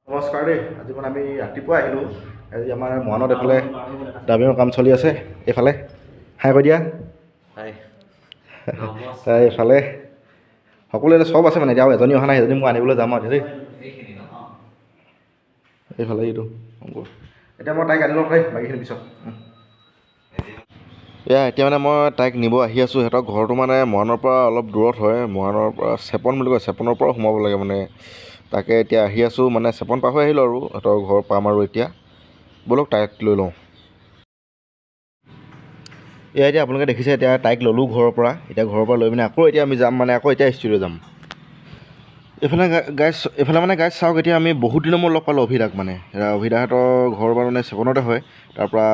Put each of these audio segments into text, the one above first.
নমস্কাৰ দেই। আজি মানে আমি ৰাতিপুৱা আহিলোঁ। আজি আমাৰ মৰাণত এইফালে ডাবিঙৰ কাম চলি আছে। এইফালে হাই কৈ দিয়া। হাই তাই এইফালে সকলোৱে চব আছে মানে, এতিয়া আৰু এজনী অহা নাই, এজনী মই আনিবলৈ যাম আৰু দেই। এইফালে এইটো অংকুৰ, এতিয়া মই তাইক আনি লওঁ দেই, বাকীখিনি পিছত। এতিয়া মানে মই তাইক নিব আহি আছোঁ। সিহঁতৰ ঘৰটো মানে মৰাণৰ পৰা অলপ দূৰত হয়, মৰাণৰ পৰা চেপন বুলি কয়, চেপনৰ পৰা সোমাব লাগে মানে। তাকে এতিয়া আহি আছোঁ, মানে চেপন পাৰ হৈ আহিলোঁ আৰু সিহঁতৰ ঘৰ পাম আৰু এতিয়া ব'লক তাইক লৈ লওঁ। এতিয়া আপোনালোকে দেখিছে, এতিয়া তাইক ল'লোঁ ঘৰৰ পৰা। এতিয়া ঘৰৰ পৰা লৈ পিনে আকৌ এতিয়া আমি যাম, মানে আকৌ এতিয়া ষ্টুডিঅ' যাম। এইফালে মানে গাইজ চাওক, এতিয়া আমি বহুত দিনৰ মূৰত লগ পালোঁ অভিদাক। মানে অভিদাহঁতৰ ঘৰ বাৰু মানে চেপনতে হয়। তাৰপৰা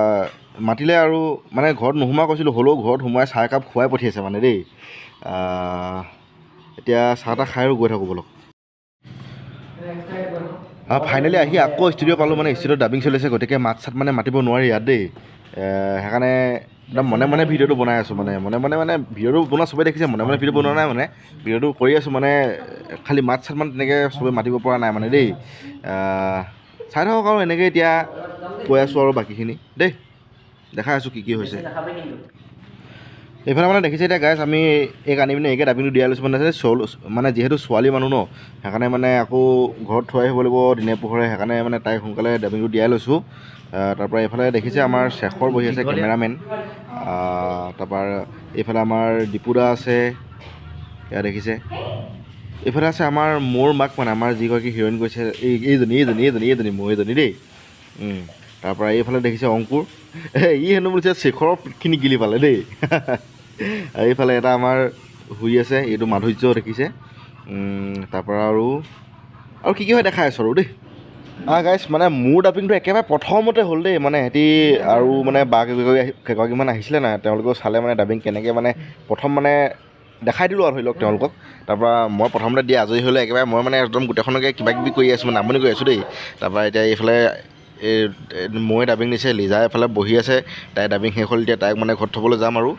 মাতিলে আৰু মানে ঘৰত নোসোমোৱা কৈছিলোঁ, হ'লেও ঘৰত সোমোৱাই চাহ একাপ খুৱাই পঠিয়াইছে মানে দেই। এতিয়া চাহ তাহ খাই আৰু গৈ থাকোঁ ব'লক। ফাইনেলি আহি আকৌ ষ্টুডিঅ' পালোঁ। মানে ষ্টুডিঅ'ত ডাবিং চলি আছে, গতিকে মাত চাত মানে মাতিব নোৱাৰি ইয়াত দেই। সেইকাৰণে একদম মনে মনে ভিডিঅ'টো বনাই আছোঁ। মানে ভিডিঅ'টো বনোৱা চবেই দেখিছে, মনে মনে ভিডিঅ' বনোৱা নাই মানে, ভিডিঅ'টো কৰি আছোঁ। মানে খালি মাত চাত মানে তেনেকৈ চবেই মাতিব পৰা নাই মানে দেই। চাই থাকক আৰু এনেকৈ এতিয়া কৈ আছোঁ আৰু বাকীখিনি দেই, দেখাই আছোঁ কি হৈছে। এইফালে মানে দেখিছে এতিয়া গাইজ, আমি এইক আনি পিনে এইকে ডাবিংটো দিয়াই লৈছোঁ। মানে যিহেতু ছোৱালী মানুহ ন, সেইকাৰণে মানে আকৌ ঘৰত থৈ আহিব লাগিব দিনে পোহৰে, সেইকাৰণে মানে তাইক সোনকালে ডাবিংটো দিয়াই লৈছোঁ। তাৰপৰা এইফালে দেখিছে আমাৰ শেখৰ বহি আছে, কেমেৰামেন। তাৰপৰা এইফালে আমাৰ দীপুদা আছে, এয়া দেখিছে। এইফালে আছে আমাৰ মোৰ মাক, মানে আমাৰ যিগৰাকী হিৰইন গৈছে, এইজনী মোৰ এইজনী দেই। তাৰপৰা এইফালে দেখিছে অংকুৰ, ই হেনো বুলিছে শেখৰৰ পিঠখিনি গিলি পালে দেই। এইফালে এটা আমাৰ শুই আছে, এইটো মাধুৰ্য দেখিছে। তাৰপৰা আৰু কি হয় দেখাই আছোঁ আৰু দেই। গাইজ মানে মোৰ ডাবিংটো একেবাৰে প্ৰথমতে হ'ল দেই। মানে সিহঁতি আৰু মানে কেইগৰাকীমান আহিছিলে নাই, তেওঁলোকেও চালে মানে ডাবিং কেনেকৈ মানে প্ৰথম মানে দেখাই দিলোঁ আৰু ধৰি লওক তেওঁলোকক। তাৰপৰা মই প্ৰথমতে দি আজৰি হ'লে একেবাৰে মই মানে একদম গোটেইখনকে কিবা কিবি কৰি আছোঁ, মানে আমনি কৰি আছোঁ দেই। তাৰপৰা এতিয়া এইফালে ময়ে ডাবিং দিছে, লিজা এফালে বহি আছে, তাই ডাবিং শেষ হ'ল। এতিয়া তাইক মানে ঘৰত থ'বলৈ যাম আৰু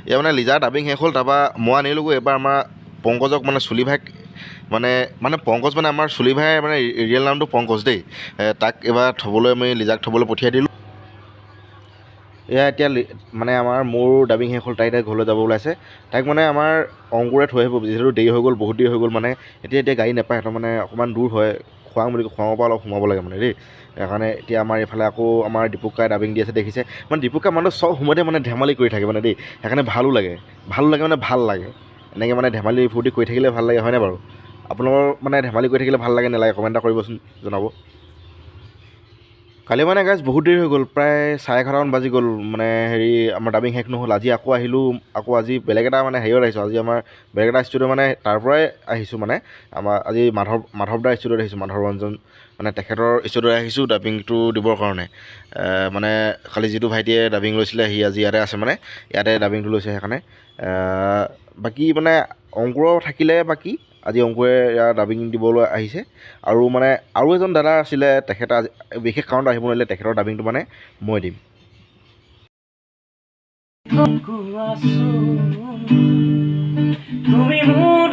এয়া মানে লিজাৰ ডাবিং শেষ হ'ল। তাৰপৰা মই আনিলোগৈ এইবাৰ আমাৰ পংকজক, মানে চুলি ভাইক, মানে পংকজ মানে আমাৰ চুলি ভাই মানে ৰিয়েল নামটো পংকজ দেই। তাক এইবাৰ থ'বলৈ আমি লিজাক থ'বলৈ পঠিয়াই দিলোঁ। এতিয়া মানে মোৰ ডাবিং শেষ হ'ল, তাই ঘৰলৈ যাব ওলাইছে। তাইক মানে আমাৰ অংকুৰে থৈ আহিব, যিহেতু দেৰি হৈ গ'ল, বহুত দেৰি হৈ গ'ল। মানে এতিয়া গাড়ী নাপায়, সিহঁতৰ মানে অকণমান দূৰ হয়, খোৱাঙৰ পৰা অলপ সোমাব লাগে মানে দেই। সেইকাৰণে এতিয়া আমাৰ এইফালে আকৌ আমাৰ দীপুকাই ডাবিং দি আছে, দেখিছে। মানে দীপুকা মানুহ চব সময়তে মানে ধেমালি কৰি থাকে মানে দেই, সেইকাৰণে ভালো লাগে মানে ভাল লাগে। এনেকৈ মানে ধেমালি ফূৰ্তি কৰি থাকিলে ভাল লাগে, হয়নে বাৰু? আপোনালোকৰ মানে ধেমালি কৰি থাকিলে ভাল লাগে নালাগে, কমেণ্ট এটা কৰিবচোন, জনাব। কালি মানে গাইজ বহুত দেৰি হৈ গ'ল, প্ৰায় 11:30মান বাজি গ'ল। মানে আমাৰ ডাবিং শেষ নহ'ল। আজি আকৌ আহিলোঁ, আজি বেলেগ এটা মানে হেৰিয়ত আহিছোঁ। আজি আমাৰ বেলেগ এটা ষ্টুডিঅ', মানে তাৰ পৰাই আহিছোঁ। মানে আমাৰ আজি মাধৱ দাৰ ষ্টুডিঅ'ত আহিছোঁ, মাধৱ ৰঞ্জন, মানে তেখেতৰ ষ্টুডিঅ'ত আহিছোঁ ডাবিংটো দিবৰ কাৰণে। মানে কালি যিটো ভাইটিয়ে ডাবিং লৈছিলে, সি আজি ইয়াতে আছে, মানে ইয়াতে ডাবিংটো লৈছে। সেইকাৰণে বাকী মানে অংকুৰৰ থাকিলে বাকী, আজি অংকুৰে ইয়াৰ ডাবিং দিবলৈ আহিছে। আৰু মানে আৰু এজন দাদা আছিলে, তেখেতে আজি বিশেষ কাৰণত আহিব নোৱাৰিলে, তেখেতৰ ডাবিংটো মানে মই দিম। তুমি মোৰ